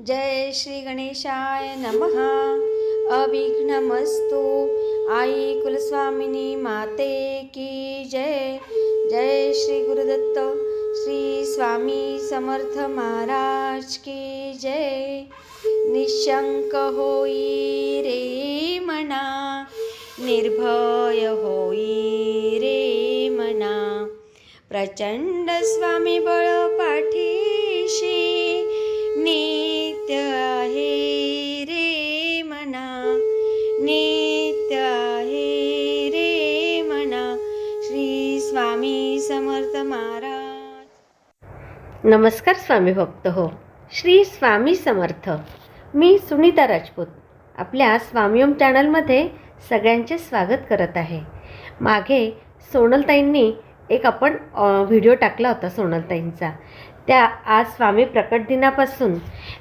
जय श्री गणेशाय नमः। अविघ्नमस्तु। आई कुलस्वामिनी माते की जय। जय श्री गुरुदत्त श्री स्वामी समर्थ महाराज की जय। निशंक होई रे मना, निर्भय होई रे मना, प्रचंड स्वामी बळ पाठीशी, नित्य आहे रे मना, नित्य आहे रे मना। श्री स्वामी समर्थ महाराज। नमस्कार स्वामी भक्त हो, श्री स्वामी समर्थ। मी सुनीता राजपूत आपल्या स्वामीओम चॅनलमध्ये सगळ्यांचे स्वागत करत आहे। मागे सोनलताईंनी एक आपण व्हिडिओ टाकला होता सोनलताईंचा, त्या आज स्वामी प्रकट दिनापासून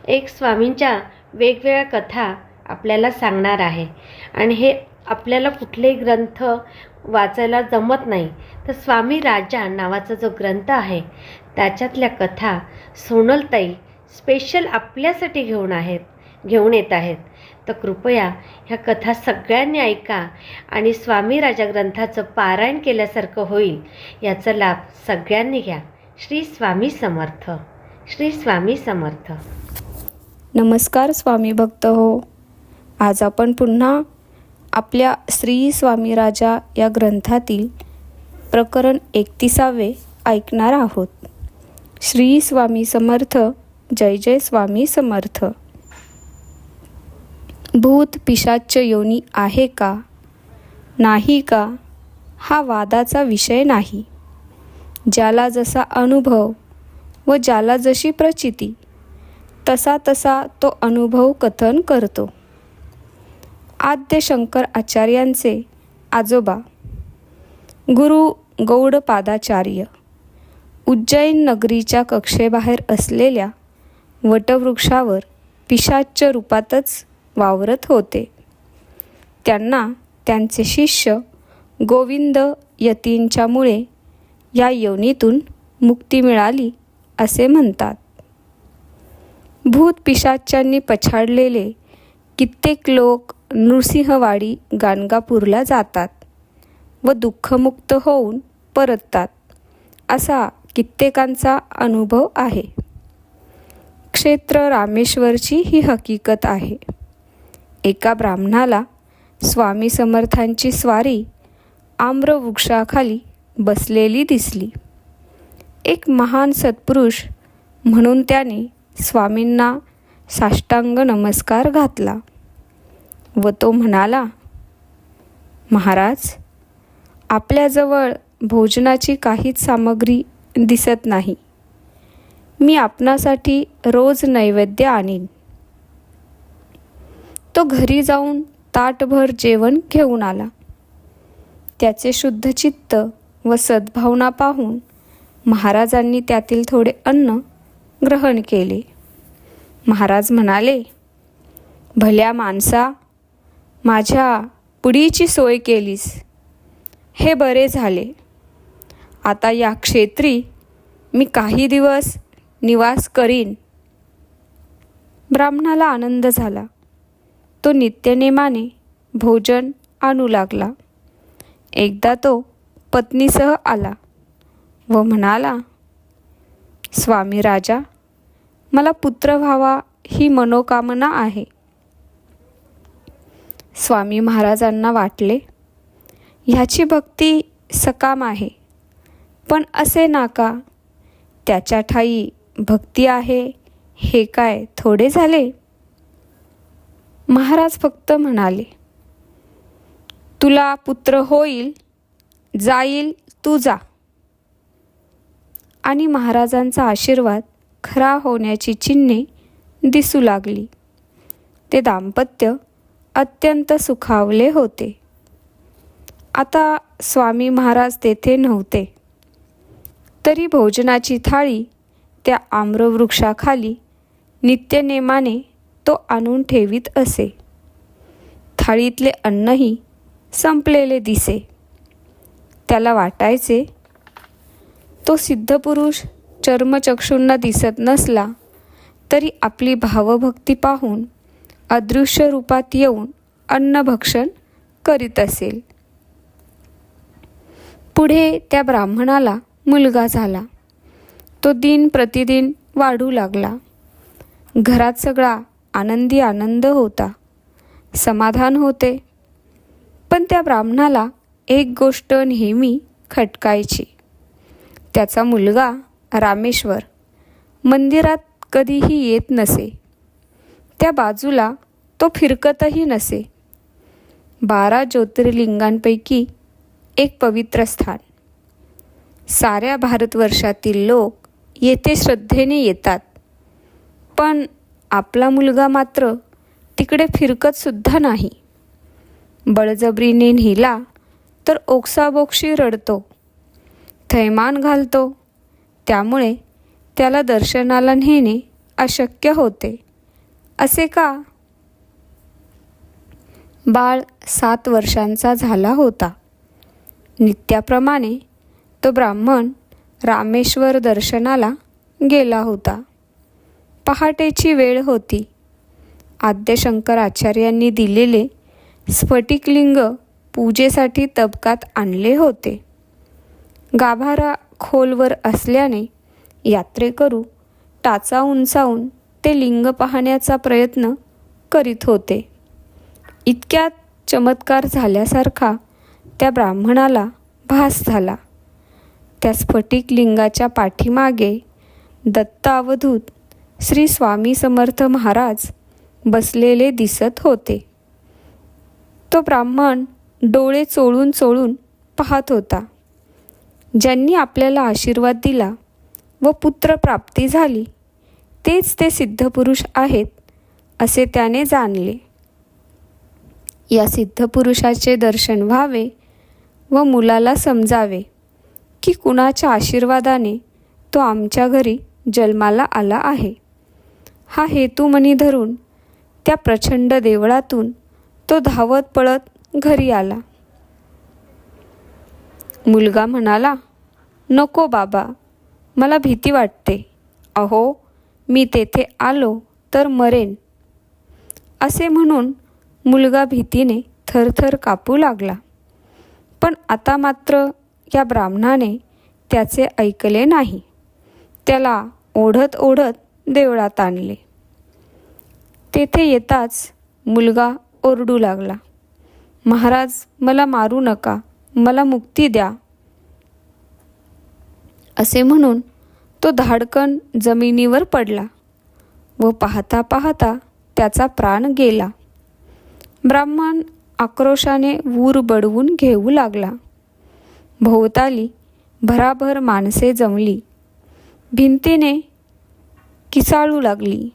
एक स्वामींच्या वेगवेगळ्या कथा आपल्याला सांगणार आहे। आणि हे आपल्याला कुठलेही ग्रंथ वाचायला जमत नाही, तर स्वामी राजा नावाचा जो ग्रंथ आहे त्याच्यातल्या कथा सोनलताई स्पेशल आपल्यासाठी घेऊन येत आहेत। तर कृपया ह्या कथा सगळ्यांनी ऐका आणि स्वामी राजा ग्रंथाचं पारायण केल्यासारखं होईल, याचा लाभ सगळ्यांनी घ्या। श्री स्वामी समर्थ, श्री स्वामी समर्थ। नमस्कार स्वामी भक्त हो, आज आपण पुन्हा आपल्या श्री स्वामी राजा या ग्रंथातील प्रकरण 31 ऐकणार आहोत। श्री स्वामी समर्थ। जय जय स्वामी समर्थ। भूत पिशाच योनी आहे का नाही का हा वादाचा विषय नाही। ज्याला जसा अनुभव व ज्याला जशी प्रचिती तसा तसा तो अनुभव कथन करतो। आद्य शंकर आचार्यांचे आजोबा गुरु गौडपादाचार्य उज्जैन नगरीच्या कक्षेबाहेर असलेल्या वटवृक्षावर पिशाच्च रूपातच वावरत होते। त्यांना त्यांचे शिष्य गोविंद यतींच्यामुळे या योनीतून मुक्ती मिळाली असे म्हणतात। भूत पिशाच्यांनी पछाडलेले कित्येक लोक नृसिंहवाडी गाणगापूरला जातात व दुःखमुक्त होऊन परततात, असा कित्येकांचा अनुभव आहे। क्षेत्र रामेश्वरची ही हकीकत आहे। एका ब्राह्मणाला स्वामी समर्थांची स्वारी आम्रवृक्षाखाली बसलेली दिसली। एक महान सत्पुरुष म्हणून त्याने स्वामींना साष्टांग नमस्कार घातला व तो म्हणाला, महाराज, आपल्याजवळ भोजनाची काहीच सामग्री दिसत नाही। मी आपणासाठी रोज नैवेद्य आणीन। तो घरी जाऊन ताटभर जेवण घेऊन आला। त्याचे शुद्ध चित्त व सद्भावना पाहून महाराजांनी त्यातील थोडे अन्न ग्रहण केले। महाराज म्हणाले, भल्या माणसा, माझ्या पुडीची सोय केलीस, हे बरे झाले। आता या क्षेत्री मी काही दिवस निवास करीन। ब्राह्मणाला आनंद झाला। तो नित्यनेमाने भोजन आणू लागला। एकदा तो पत्नीसह आला व म्हणाला, स्वामी राजा, मला पुत्र व्हावा ही मनोकामना आहे। स्वामी महाराजांना वाटले, ह्याची भक्ती सकाम आहे, पण असे नाका, त्याच्या ठाई भक्ती आहे हे काय थोडे झाले? महाराज फक्त म्हणाले, तुला पुत्र होईल, जाईल तू जा। आणि महाराजांचा आशीर्वाद खरा होण्याची चिन्हे दिसू लागली। ते दाम्पत्य अत्यंत सुखावले होते। आता स्वामी महाराज तेथे नव्हते, तरी भोजनाची थाळी त्या आम्रवृक्षाखाली नित्यनेमाने तो आणून ठेवीत असे। थाळीतले अन्नही संपलेले दिसे। त्याला वाटायचे, तो सिद्धपुरुष चर्मचक्षूंना दिसत नसला तरी आपली भावभक्ती पाहून अदृश्य रूपात येऊन अन्नभक्षण करीत असेल. पुढे त्या ब्राह्मणाला मुलगा झाला. तो दिन प्रतिदिन वाढू लागला. घरात सगळा आनंदी आनंद होता, समाधान होते. पण त्या ब्राह्मणाला एक गोष्ट नेहमी खटकायची. त्याचा मुलगा रामेश्वर मंदिरात कधीही येत नसे. त्या बाजूला तो फिरकतही नसे. 12 ज्योतिर्लिंगांपैकी एक पवित्र स्थान. साऱ्या भारतवर्षातील लोक येथे श्रद्धेने येतात. पण आपला मुलगा मात्र तिकडे फिरकतसुद्धा नाही. बळजबरीने नेला तर ओक्साबोक्शी रडतो, थैमान घालतो. त्यामुळे त्याला दर्शनाला नेणे अशक्य होते. असे का? बाळ 7 वर्षांचा झाला होता. नित्याप्रमाणे तो ब्राह्मण रामेश्वर दर्शनाला गेला होता. पहाटेची वेळ होती. आद्य शंकराचार्यांनी दिलेले स्फटिकलिंग पूजेसाठी तबकात आणले होते. गाभारा खोलवर असल्याने यात्रेकरू टाचा उंचावून ते लिंग पाहण्याचा प्रयत्न करीत होते. इतक्यात चमत्कार झाल्यासारखा त्या ब्राह्मणाला भास झाला. त्या स्फटिक लिंगाच्या पाठीमागे दत्त अवधूत श्री स्वामी समर्थ महाराज बसलेले दिसत होते. तो ब्राह्मण डोळे चोळून चोळून पाहत होता. ज्यांनी आपल्याला आशीर्वाद दिला व पुत्रप्राप्ती झाली तेच ते सिद्धपुरुष आहेत असे त्याने जाणले. या सिद्धपुरुषाचे दर्शन व्हावे व मुलाला समजावे की कुणाच्या आशीर्वादाने तो आमच्या घरी जन्माला आला आहे, हा हेतू मनी धरून त्या प्रचंड देवळातून तो धावत पळत घरी आला. मुलगा म्हणाला, नको बाबा, मला भीती वाटते. अहो, मी तेथे आलो तर मरेन. असे म्हणून मुलगा भीतीने थरथर कापू लागला. पण आता मात्र या ब्राह्मणाने त्याचे ऐकले नाही. त्याला ओढत ओढत देवळात आणले. तेथे येताच मुलगा ओरडू लागला, महाराज, मला मारू नका, मला मुक्ती द्या. असे म्हणून तो धाडकन जमिनीवर पडला व पाहता पाहता त्याचा प्राण गेला. ब्राह्मण आक्रोशाने वूर बडवून घेऊ लागला. भोवताली भराभर माणसे जमली. भिंतीने किसाळू लागली,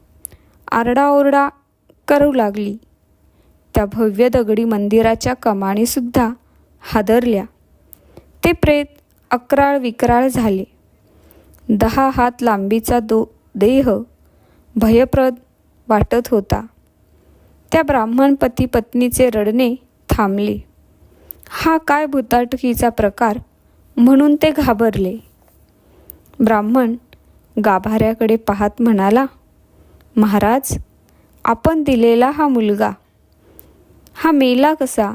आरडाओरडा करू लागली. त्या भव्य दगडी मंदिराच्या कमानीसुद्धा हादरल्या. ते प्रेत अक्राळ विक्राळ झाले. 10 हात लांबीचा देह भयप्रद वाटत होता. त्या ब्राह्मण पती पत्नीचे रडणे थांबले. हा काय भुताटकीचा प्रकार म्हणून ते घाबरले. ब्राह्मण गाभाऱ्याकडे पाहत म्हणाला, महाराज, आपण दिलेला हा मुलगा, हा मेला कसा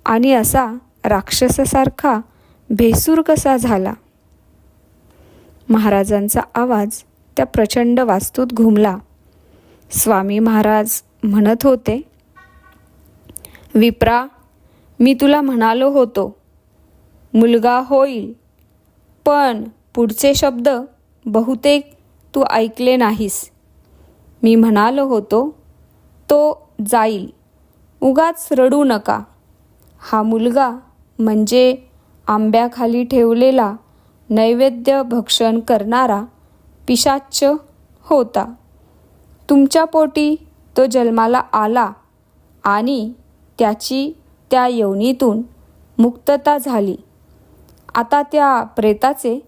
आणि असा राक्षसासारखा भेसूर कसा झाला? महाराजांचा आवाज त्या प्रचंड वास्तूत घुमला. स्वामी महाराज म्हणत होते, विप्रा, मी तुला म्हणालो होतो मुलगा होईल, पण पुढचे शब्द बहुतेक तू ऐकले नाहीस. मी म्हणालो होतो तो जाईल, उगाच रडू नका. हा मुलगा म्हणजे आंब्याखाली ठेवलेला नैवेद्य भक्षण करणारा पिशाच्च होता. तुमच्या पोटी तो जन्माला आला आणि त्याची त्या योनीतून मुक्तता झाली. आता त्या प्रेताचे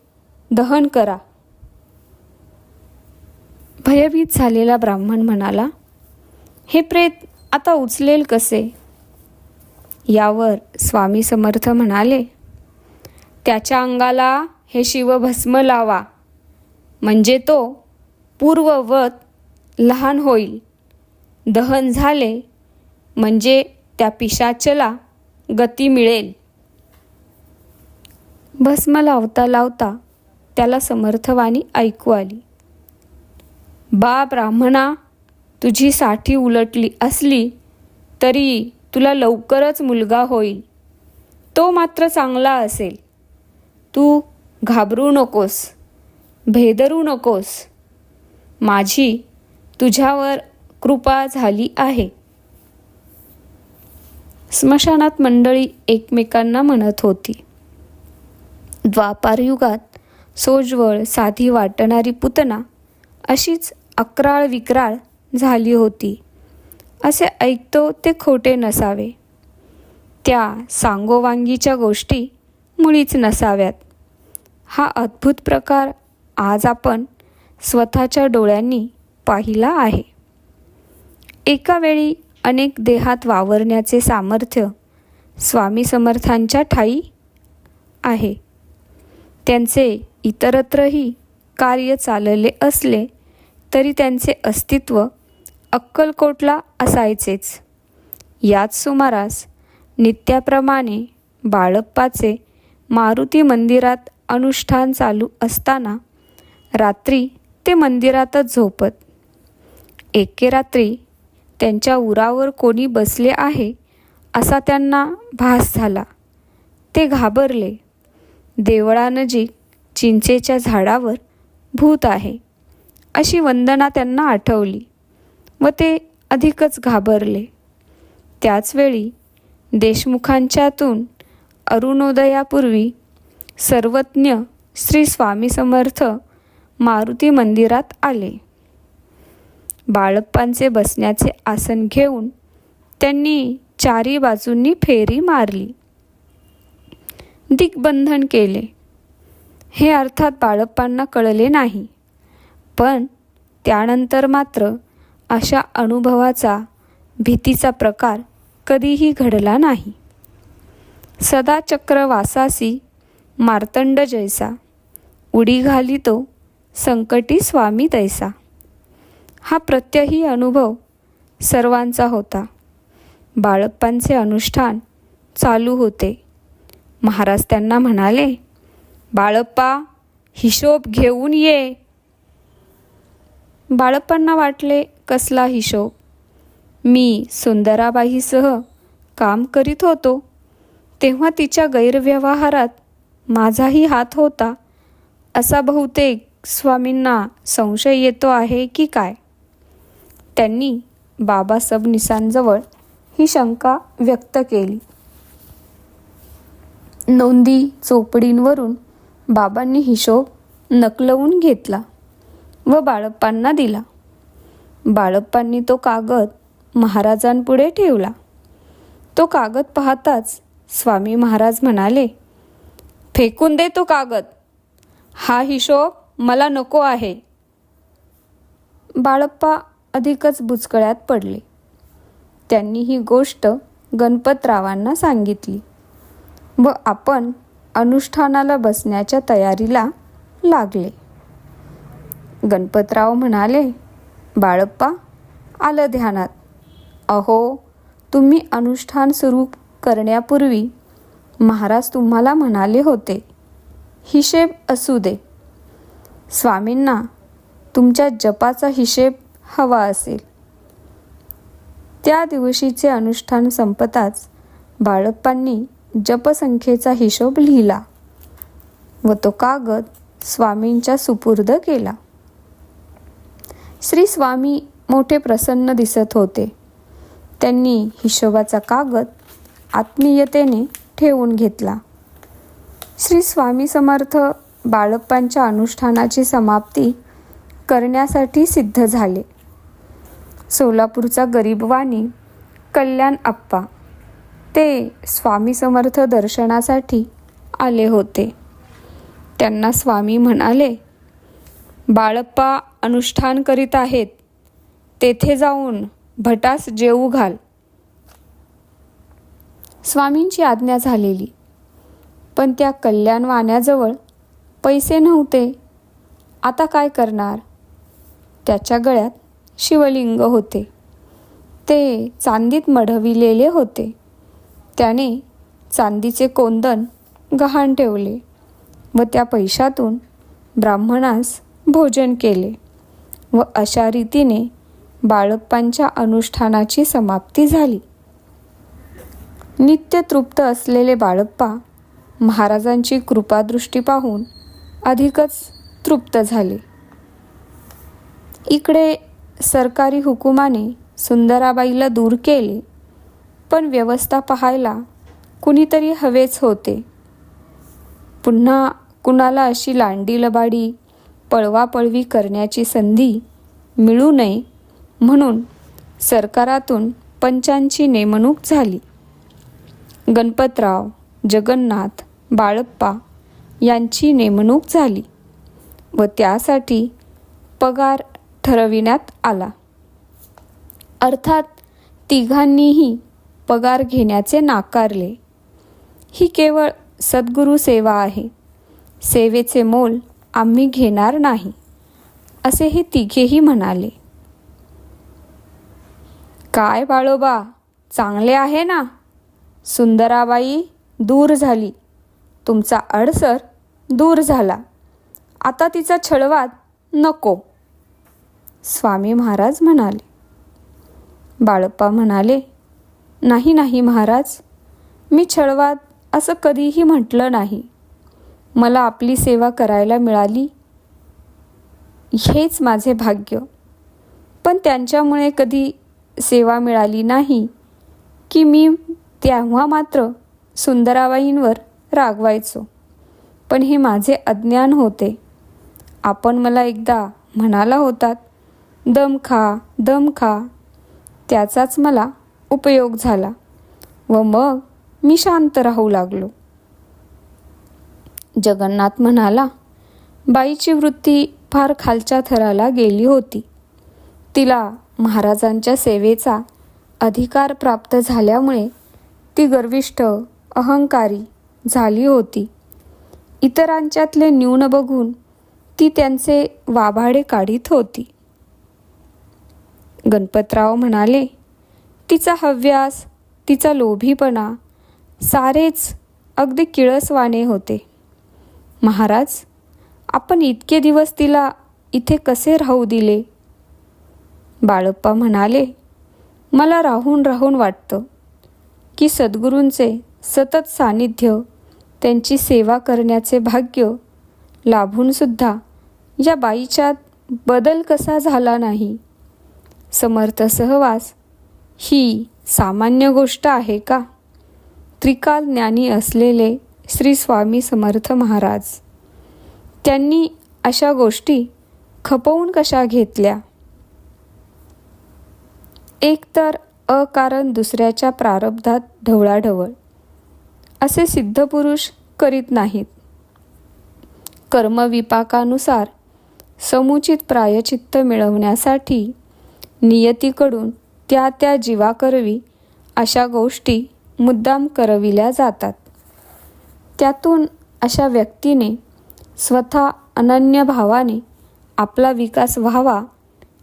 दहन करा. भयभीत झालेला ब्राह्मण म्हणाला, हे प्रेत आता उचलेल कसे? यावर स्वामी समर्थ म्हणाले, त्याच्या अंगाला हे शिवभस्म लावा, म्हणजे तो पूर्ववत लहान होईल. दहन झाले म्हणजे त्या पिशाचला गती मिळेल. भस्म लावता लावता त्याला समर्थवाणी ऐकू आली. बा ब्राह्मणा, तुझी साठी उलटली असली तरी तुला लवकरच मुलगा होईल. तो मात्र चांगला असेल. तू घाबरू नकोस, भेदरू नकोस. माझी तुझ्यावर कृपा झाली आहे. स्मशानात मंडळी एकमेकांना म्हणत होती. द्वापारयुगात सोज्वळ साधी वाटणारी पुतना अशीच अक्राळ विक्राळ झाली होती असे ऐकतो ते खोटे नसावे. त्या सांगोवांगीच्या गोष्टी मुळीच नसाव्यात. हा अद्भुत प्रकार आज आपण स्वतःच्या डोळ्यांनी पाहिला आहे. एका वेळी अनेक देहात वावरण्याचे सामर्थ्य स्वामी समर्थांच्या ठायी आहे. त्यांचे इतरत्रही कार्य चालले असले तरी त्यांचे अस्तित्व अक्कलकोटला असायचेच. याच सुमारास नित्याप्रमाणे बाळप्पाचे मारुती मंदिरात अनुष्ठान चालू असताना रात्री ते मंदिरातच झोपत. एके रात्री त्यांच्या उरावर कोणी बसले आहे असा त्यांना भास झाला. ते घाबरले. देवळानजीक चिंचेच्या झाडावर भूत आहे अशी वंदना त्यांना आठवली व ते अधिकच घाबरले. त्याचवेळी देशमुखांच्यातून अरुणोदयापूर्वी सर्वज्ञ श्री स्वामी समर्थ मारुती मंदिरात आले. बाळप्पांचे बसण्याचे आसन घेऊन त्यांनी चारी बाजूंनी फेरी मारली. दिग्बंधन केले. हे अर्थात बाळप्पांना कळले नाही. पण त्यानंतर मात्र अशा अनुभवाचा भीतीचा प्रकार कधीही घडला नाही. सदा चक्रवासासी मार्तंड जैसा, उडी घालितो संकटी स्वामी तैसा. हा प्रत्यही अनुभव सर्वांचा होता. बाळप्पांचे अनुष्ठान चालू होते. महाराज त्यांना म्हणाले, बाळप्पा, हिशोब घेऊन ये. बाळप्पांना वाटले, कसला हिशोब? मी सुंदराबाईसह काम करीत होतो तेव्हा तिच्या गैरव्यवहारात माझाही हात होता असा बहुतेक स्वामींना संशय येतो आहे की काय? त्यांनी बाबा सबनीसांजवळ ही शंका व्यक्त केली. नोंदी चोपडींवरून बाबांनी हिशोब नकलवून घेतला व बाळप्पांना दिला. बाळप्पांनी तो कागद महाराजांपुढे ठेवला. तो कागद पाहताच स्वामी महाराज म्हणाले, फेकून दे तो कागद. हा हिशोब मला नको आहे. बाळप्पा अधिकच बुचकळ्यात पडले. त्यांनी ही गोष्ट गणपतरावांना सांगितली व आपण अनुष्ठानाला बसण्याच्या तयारीला लागले. गणपतराव म्हणाले, बाळप्पा, आलं ध्यानात. अहो, तुम्ही अनुष्ठान सुरू करण्यापूर्वी महाराज तुम्हाला म्हणाले होते, हिशेब असू दे. स्वामींना तुमच्या जपाचा हिशेब हवा असेल. त्या दिवशीचे अनुष्ठान संपताच बाळप्पांनी जपसंख्येचा हिशोब लिहिला व तो कागद स्वामींच्या सुपूर्द केला. श्री स्वामी मोठे प्रसन्न दिसत होते. त्यांनी हिशोबाचा कागद आत्मीयतेने ठेवून घेतला. श्री स्वामी समर्थ बाळप्पांच्या अनुष्ठानाची समाप्ती करण्यासाठी सिद्ध झाले. सोलापूरचा गरीबवाणी कल्याण आप्पा ते स्वामी समर्थ दर्शनासाठी आले होते. त्यांना स्वामी म्हणाले, बाळप्पा अनुष्ठान करीत आहेत, तेथे जाऊन भटास जेवू घाल. स्वामींची आज्ञा झालेली, पण त्या कल्याणवाण्याजवळ पैसे नव्हते. आता काय करणार? त्याच्या गळ्यात शिवलिंग होते. ते चांदीत मढविलेले होते. त्याने चांदीचे कोंदण गहाण ठेवले व त्या पैशातून ब्राह्मणास भोजन केले व अशा रीतीने बाळप्पांच्या अनुष्ठानाची समाप्ती झाली. नित्य तृप्त असलेले बाळप्पा महाराजांची कृपादृष्टी पाहून अधिकच तृप्त झाले. इकडे सरकारी हुकुमाने सुंदराबाईला दूर केले, पण व्यवस्था पाहायला कुणीतरी हवेच होते. पुन्हा कुणाला अशी लांडी लबाडी पळवापळवी करण्याची संधी मिळू नये म्हणून सरकारातून पंचांची नेमणूक झाली. गणपतराव, जगन्नाथ, बाळप्पा यांची नेमणूक झाली व त्यासाठी पगार ठरविण्यात आला. अर्थात तिघांनीही पगार घेण्याचे नाकारले. ही केवळ सद्गुरू सेवा आहे, सेवेचे मोल आम्ही घेणार नाही, असे हे तिघेही म्हणाले. काय बाळोबा, चांगले आहे ना? सुंदराबाई दूर झाली, तुमचा अडसर दूर झाला, आता तिचा छळवाद नको, स्वामी महाराज म्हणाले. बाळप्पा म्हणाले, नाही नाही महाराज, मी छळवाद असं कधीही म्हटलं नाही. मला आपली सेवा करायला मिळाली हेच माझे भाग्य. पण त्यांच्यामुळे कधी सेवा मिळाली नाही की मी तेव्हा मात्र सुंदराबाईंवर रागवायचो. पण हे माझे अज्ञान होते. आपण मला एकदा म्हणाला होतात, दम खा दम खा, त्याचाच मला उपयोग झाला व मग मी शांत राहू लागलो. जगन्नाथ म्हणाला, बाईची वृत्ती फार खालच्या थराला गेली होती. तिला महाराजांच्या सेवेचा अधिकार प्राप्त झाल्यामुळे ती गर्विष्ठ, अहंकारी झाली होती. इतरांच्यातले न्यून बघून ती त्यांचे वाभाडे काढीत होती. गणपतराव म्हणाले, तिचा हव्यास, तिचा लोभीपणा सारेच अगदी किळसवाणे होते. महाराज, आपण इतके दिवस तिला इथे कसे राहू दिले? बाळप्पा म्हणाले, मला राहून राहून वाटतं की सद्गुरूंचे सतत सानिध्य, त्यांची सेवा करण्याचे भाग्य लाभूनसुद्धा या बाईच्यात बदल कसा झाला नाही. समर्थ सहवास ही सामान्य गोष्ट आहे का? त्रिकाल ज्ञानी असलेले श्री स्वामी समर्थ महाराज, त्यांनी अशा गोष्टी खपवून कशा घेतल्या? एकतर अकारण दुसऱ्याच्या प्रारब्धात ढवळाढवळ असे सिद्धपुरुष करीत नाहीत. कर्मविपाकानुसार समुचित प्रायचित्त मिळवण्यासाठी नियतीकडून त्या त्या जीवाकरवी अशा गोष्टी मुद्दाम करविल्या जातात. त्यातून अशा व्यक्तीने स्वतः अनन्य भावाने आपला विकास व्हावा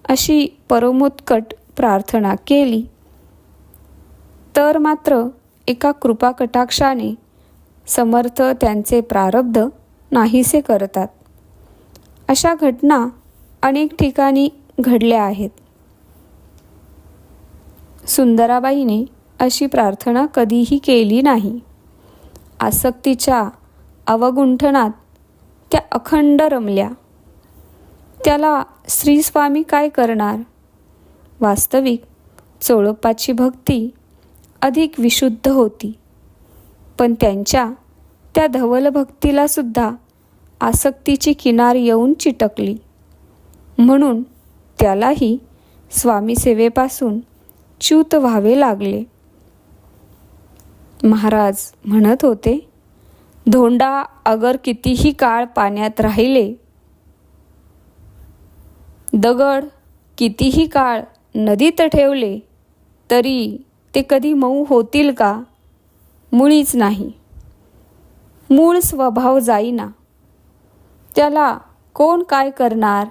अशी परमोत्कट प्रार्थना केली तर मात्र एका कृपाकटाक्षाने समर्थ त्यांचे प्रारब्ध नाहीसे करतात. अशा घटना अनेक ठिकाणी घडल्या आहेत. सुंदराबाईने अशी प्रार्थना कधीही केली नाही. आसक्तीच्या अवगुंठनात त्या अखंड रमल्या. त्याला श्रीस्वामी काय करणार? वास्तविक चोळप्पाची भक्ती अधिक विशुद्ध होती, पण त्यांच्या त्या धवल भक्तीला सुद्धा आसक्तीची किनार येऊन चिटकली. म्हणून त्यालाही स्वामी सेवेपासून च्युत व्हावे लागले. महाराज म्हणत होते, धोंडा अगर कितीही काळ पाण्यात राहिले, दगड कितीही काळ नदीत ठेवले तरी ते कधी मऊ होतील का? मुळीच नाही. मूळ स्वभाव जाईना, त्याला कोण काय करणार?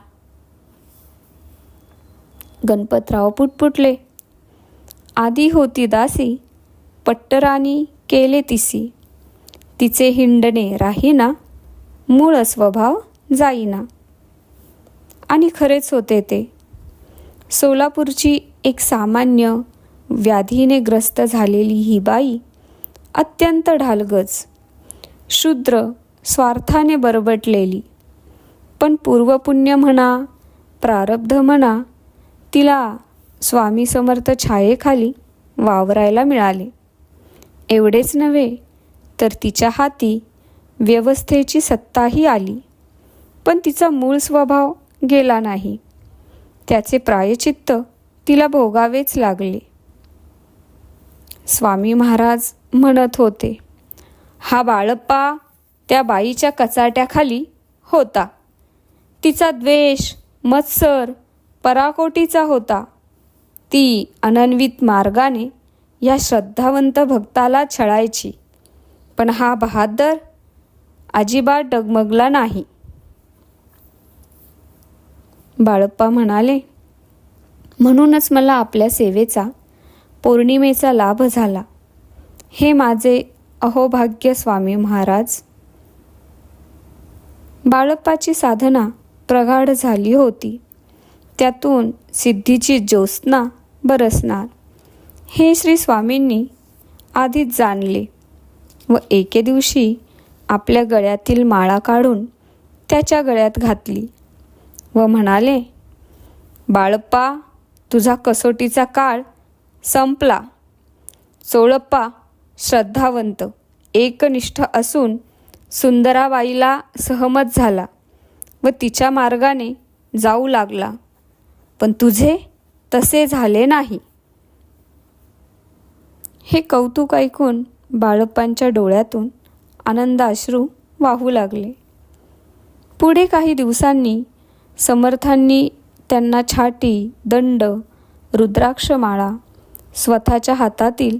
गणपतराव पुटपुटले. आधी होती दासी, पट्टराणी केले तिसी. तिचे हिंडणे राहीना, मूळ स्वभाव जाईना. आणि खरेच होते ते. सोलापूरची एक सामान्य व्याधीने ग्रस्त झालेली ही बाई अत्यंत ढालगज, शूद्र, स्वार्थाने बरबटलेली. पण पूर्वपुण्य म्हणा, प्रारब्ध म्हणा, तिला स्वामी समर्थ छायेखाली वावरायला मिळाले. एवढेच नव्हे तर तिच्या हाती व्यवस्थेची सत्ताही आली. पण तिचा मूळ स्वभाव गेला नाही. त्याचे प्रायचित्त तिला भोगावेच लागले. स्वामी महाराज म्हणत होते, हा बाळप्पा त्या बाईच्या कचाट्याखाली होता. तिचा द्वेष, मत्सर पराकोटीचा होता. ती अनन्वित मार्गाने या श्रद्धावंत भक्ताला छळायची. पण हा बहादर अजिबात डगमगला नाही. बाळप्पा म्हणाले, म्हणूनच मला आपल्या सेवेचा, पौर्णिमेचा लाभ झाला. हे माझे अहोभाग्य स्वामी महाराज. बाळप्पाची साधना प्रगाढ झाली होती. त्यातून सिद्धीची ज्योत्स्ना बरसणार हे श्री स्वामींनी आधीच जाणले व एके दिवशी आपल्या गळ्यातील माळा काढून त्याच्या गळ्यात घातली व म्हणाले, बाळप्पा, तुझा कसोटीचा काळ संपला. चोळप्पा श्रद्धावंत, एकनिष्ठ असून सुंदराबाईला सहमत झाला व तिच्या मार्गाने जाऊ लागला. पण तुझे तसे झाले नाही. हे कौतुक ऐकून बाळप्पांच्या डोळ्यातून आनंदाश्रू वाहू लागले. पुढे काही दिवसांनी समर्थांनी त्यांना छाटी, दंड, रुद्राक्षमाळा, स्वतःच्या हातातील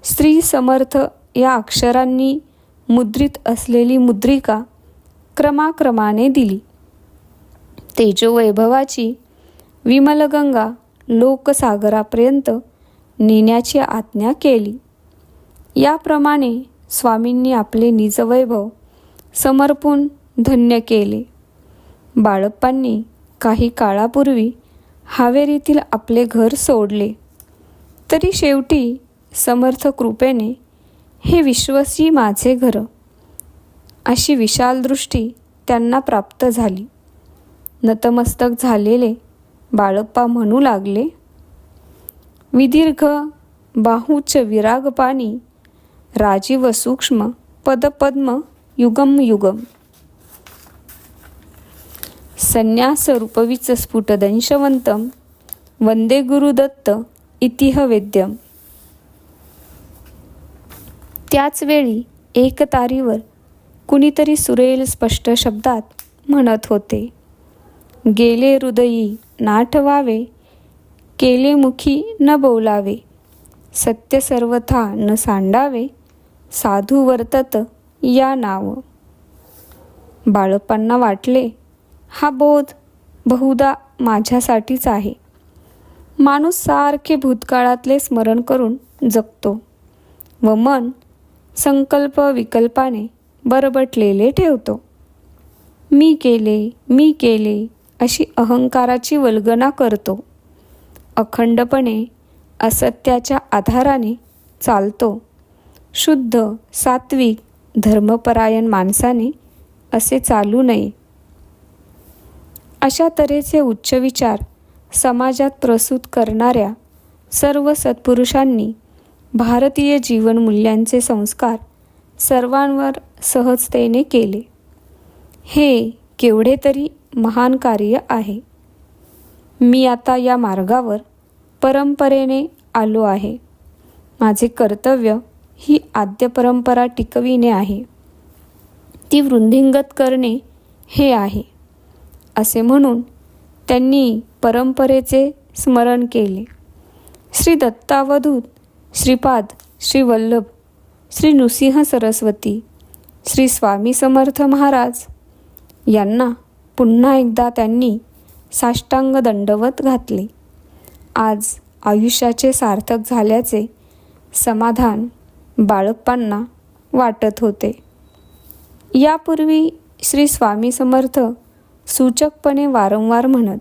श्री समर्थ या अक्षरांनी मुद्रित असलेली मुद्रिका क्रमाक्रमाने दिली. तेजोवैभवाची विमलगंगा लोकसागरापर्यंत नेण्याची आज्ञा केली. याप्रमाणे स्वामींनी आपले निजवैभव समर्पून धन्य केले. बाळप्पांनी काही काळापूर्वी हावेरीतील आपले घर सोडले. तरी शेवटी समर्थ कृपेने हे विश्वसी माझे घर अशी विशाल दृष्टी त्यांना प्राप्त झाली. नतमस्तक झालेले बाळप्पा म्हणू लागले, विदीर्घ बाहूच विरागपाणी, राजीव सूक्ष्म पदपद्म युगम युगम. संन्यास रूपवीच स्फुटदंशवंतम, वंदे गुरुदत्त इतिह वेद्यम. त्याच वेळी एक तारीवर कुणीतरी सुरेल स्पष्ट शब्दात म्हणत होते, गेले हृदयी नाठवावे, केले मुखी न बोलावे, सत्य सर्वथा न सांडावे, साधू वर्तत या नाव. बाळप्पांना वाटले, हा बोध बहुधा माझ्यासाठीच आहे. माणूस सारखे भूतकाळातले स्मरण करून जगतो व मन संकल्प विकल्पाने बरबटलेले ठेवतो. मी केले अशी अहंकाराची वल्गना करतो. अखंडपणे असत्याच्या आधाराने चालतो. शुद्ध, सात्विक, धर्मपरायण माणसाने असे चालू नये. अशा तऱ्हेचे उच्च विचार समाजात प्रसूत करणाऱ्या सर्व सत्पुरुषांनी भारतीय जीवनमूल्यांचे संस्कार सर्वांवर सहजतेने केले. हे केवढे तरी महान कार्य आहे. मी आता या मार्गावर परंपरेने आलो आहे. माझे कर्तव्य ही आद्य परंपरा टिकविणे आहे, ती वृद्धिंगत करणे हे आहे. असे म्हणून त्यांनी परंपरेचे स्मरण केले. श्री दत्तावधूत, श्रीपाद, श्री वल्लभ, श्री नृसिंह सरस्वती, श्री स्वामी समर्थ महाराज यांना पुन्हा एकदा त्यांनी साष्टांग दंडवत घातले आज आयुष्याचे सार्थक झाल्याचे समाधान बाळप्पांना वाटत होते. यापूर्वी श्री स्वामी समर्थ सूचकपणे वारंवार म्हणत,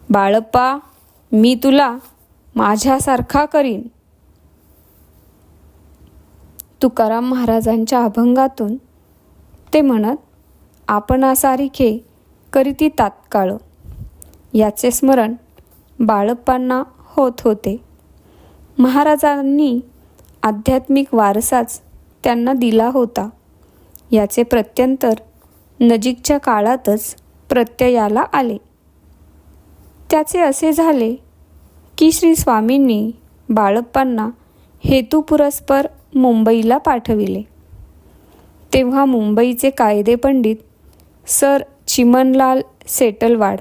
बाळप्पा, मी तुला माझ्यासारखा करीन. तुकाराम महाराजांच्या अभंगातून ते म्हणत, आपणासारिखे करीती तात्काळ. याचे स्मरण बाळप्पांना होत होते. महाराजांनी आध्यात्मिक वारसाच त्यांना दिला होता. याचे प्रत्यंतर नजीकच्या काळातच प्रत्ययाला आले. त्याचे असे झाले की श्री स्वामींनी बाळप्पांना हेतुपुरस्पर मुंबईला पाठविले. तेव्हा मुंबईचे कायदेपंडित सर चिमनलाल सेटलवाड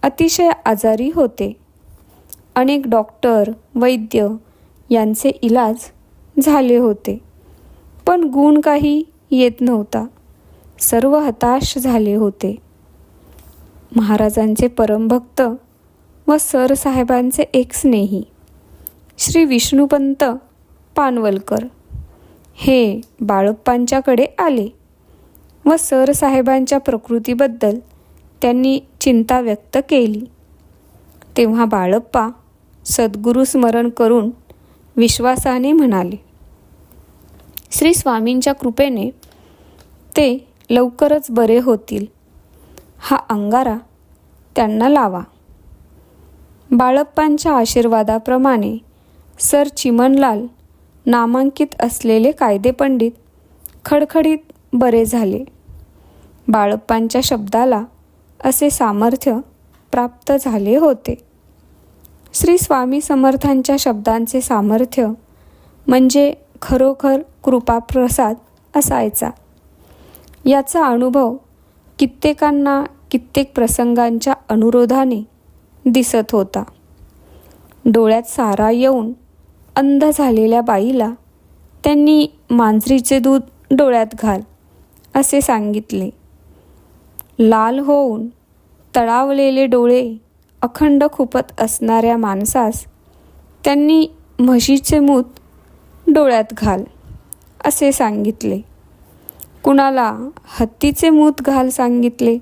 अतिशय आजारी होते. अनेक डॉक्टर, वैद्य यांचे इलाज झाले होते, पण गुण काही येत नव्हता. सर्व हताश झाले होते. महाराजांचे परमभक्त व सरसाहेबांचे एक स्नेही श्री विष्णुपंत पानवलकर हे बाळप्पांच्याकडे आले व सरसाहेबांच्या प्रकृतीबद्दल त्यांनी चिंता व्यक्त केली. तेव्हा बाळप्पा सद्गुरू स्मरण करून विश्वासाने म्हणाले, श्री स्वामींच्या कृपेने ते लवकरच बरे होतील. हा अंगारा त्यांना लावा. बाळप्पांच्या आशीर्वादाप्रमाणे सर चिमनलाल नामांकित असलेले कायदेपंडित खडखडीत बरे झाले. बाळप्पांच्या शब्दाला असे सामर्थ्य प्राप्त झाले होते. श्री स्वामी समर्थांच्या शब्दांचे सामर्थ्य म्हणजे खरोखर कृपाप्रसाद असायचा. याचा अनुभव कित्येकांना कित्येक प्रसंगांच्या अनुरोधाने दिसत होता. डोळ्यात सारा येऊन अंध झालेल्या बाईला त्यांनी मांजरीचे दूध डोळ्यात घाल असे सांगितले. लाल होऊन तळावलेले डोळे अखंड खुपत असणाऱ्या माणसास त्यांनी म्हशीचे मूत डोळ्यात घाल असे सांगितले. कुणाला हत्तीचे मूत घाल सांगितले.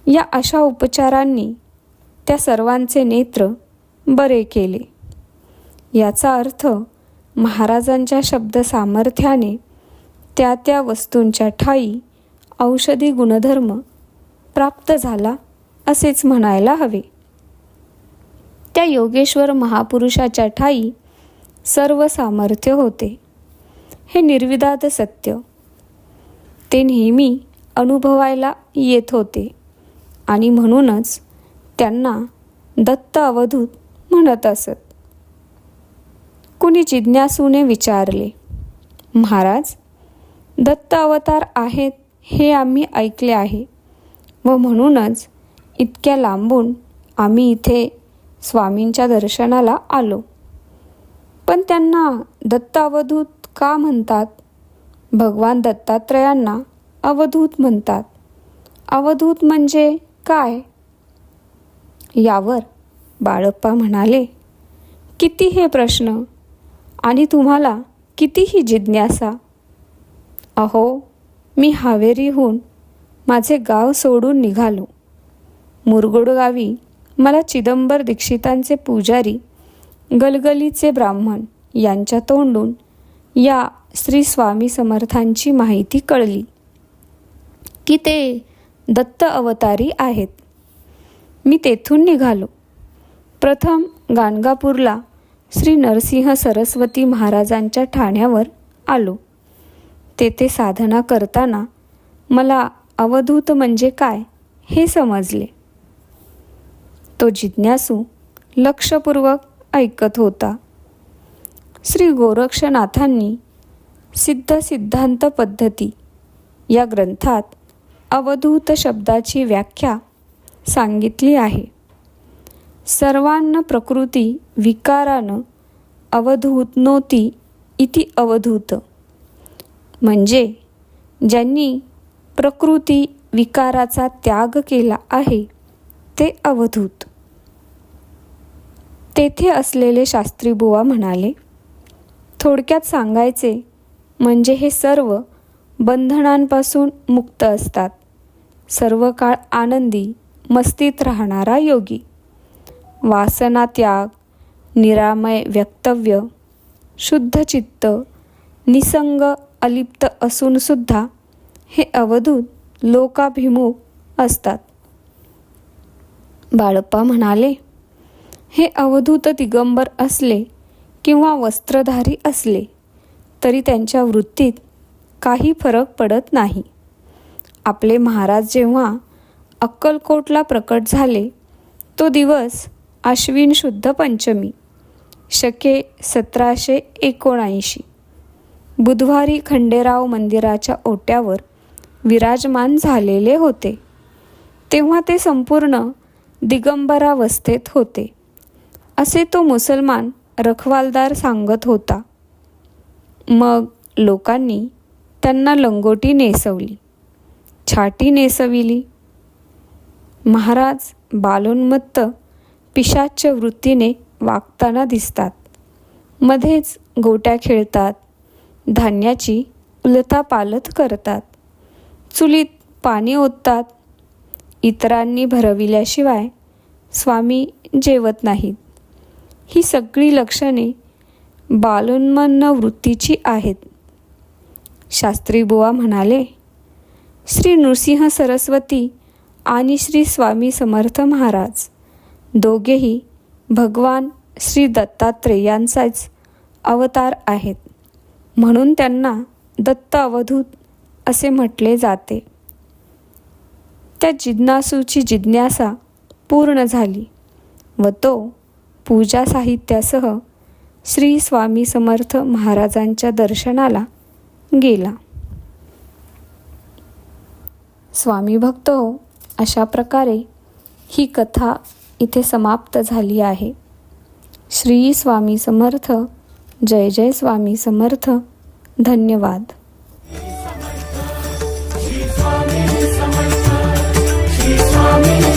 या अशा उपचारांनी त्या सर्वांचे नेत्र बरे केले. याचा अर्थ महाराजांच्या शब्द सामर्थ्याने त्या त्या वस्तूंच्या ठायी औषधी गुणधर्म प्राप्त झाला असेच म्हणायला हवे. त्या योगेश्वर महापुरुषाच्या ठायी सर्व सामर्थ्य होते. हे निर्विवाद सत्य. ते नेहमी अनुभवायला येत होते आणि म्हणूनच त्यांना दत्त अवधूत म्हणत असत. कुणी जिज्ञासूने विचारले, महाराज, दत्त अवतार आहेत हे आम्ही ऐकले आहे व म्हणूनच इतक्या लांबून आम्ही इथे स्वामींच्या दर्शनाला आलो. पण त्यांना दत्त अवधूत का म्हणतात? भगवान दत्तात्रयांना अवधूत म्हणतात. अवधूत म्हणजे काय? यावर बाळप्पा म्हणाले, किती हे प्रश्न आणि तुम्हाला कितीही जिज्ञासा. अहो, मी हावेरीहून माझे गाव सोडून निघालो. मुरगुड गावी मला चिदंबर दीक्षितांचे पुजारी गलगलीचे ब्राह्मण यांच्या तोंडून या श्री स्वामी समर्थांची माहिती कळली की ते दत्त अवतारी आहेत. मी तेथून निघालो. प्रथम गाणगापूरला श्री नरसिंह सरस्वती महाराजांच्या ठाण्यावर आलो. तेथे साधना करताना मला अवधूत म्हणजे काय हे समजले. तो जिज्ञासू लक्षपूर्वक ऐकत होता. श्री गोरक्षनाथांनी सिद्ध सिद्धांत पद्धती या ग्रंथात अवधूत शब्दाची व्याख्या सांगितली आहे. सर्वान्न प्रकृती विकारानं अवधूतनोती इति अवधूत. म्हणजे ज्यांनी प्रकृती विकाराचा त्याग केला आहे ते अवधूत. तेथे असलेले शास्त्री बुवा म्हणाले, थोडक्यात सांगायचे म्हणजे हे सर्व बंधनांपासून मुक्त असतात. सर्व काळ आनंदी मस्तीत राहणारा योगी. वासना त्याग, निरामय वक्तव्य, शुद्ध चित्त, निसंग अलिप्त असूनसुद्धा हे अवधूत लोकाभिमुख असतात. बाळप्पा म्हणाले, हे अवधूत दिगंबर असले किंवा वस्त्रधारी असले तरी त्यांच्या वृत्तीत काही फरक पडत नाही. आपले महाराज जेव्हा अक्कलकोटला प्रकट झाले तो दिवस आश्विन शुद्ध पंचमी, शके 1779. बुधवारी खंडेराव मंदिराच्या ओट्यावर विराजमान झालेले होते. तेव्हा ते संपूर्ण दिगंबरावस्थेत होते असे तो मुसलमान रखवालदार सांगत होता. मग लोकांनी त्यांना लंगोटी नेसवली, छाटी नेसविली. महाराज बालोन्मत्त पिशाच्च वृत्तीने वागताना दिसतात. मध्येच गोट्या खेळतात, धान्याची उलथापालथ करतात, चुलीत पाणी ओततात. इतरांनी भरविल्याशिवाय स्वामी जेवत नाहीत. ही सगळी लक्षणे बालोन्मन्न वृत्तीची आहेत. शास्त्री बुवा म्हणाले, श्री नृसिंह सरस्वती आणि श्री स्वामी समर्थ महाराज दोघेही भगवान श्री दत्तात्रेयांचाच अवतार आहेत. म्हणून त्यांना दत्त अवधूत असे म्हटले जाते. त्या जिज्ञासूची जिज्ञासा पूर्ण झाली व तो पूजा साहित्यासह श्री स्वामी समर्थ महाराजांच्या दर्शनाला गेला. स्वामी भक्त हो, अशा प्रकारे ही कथा इथे समाप्त झाली आहे. श्री स्वामी समर्थ. जय जय स्वामी समर्थ. धन्यवाद. स्वामी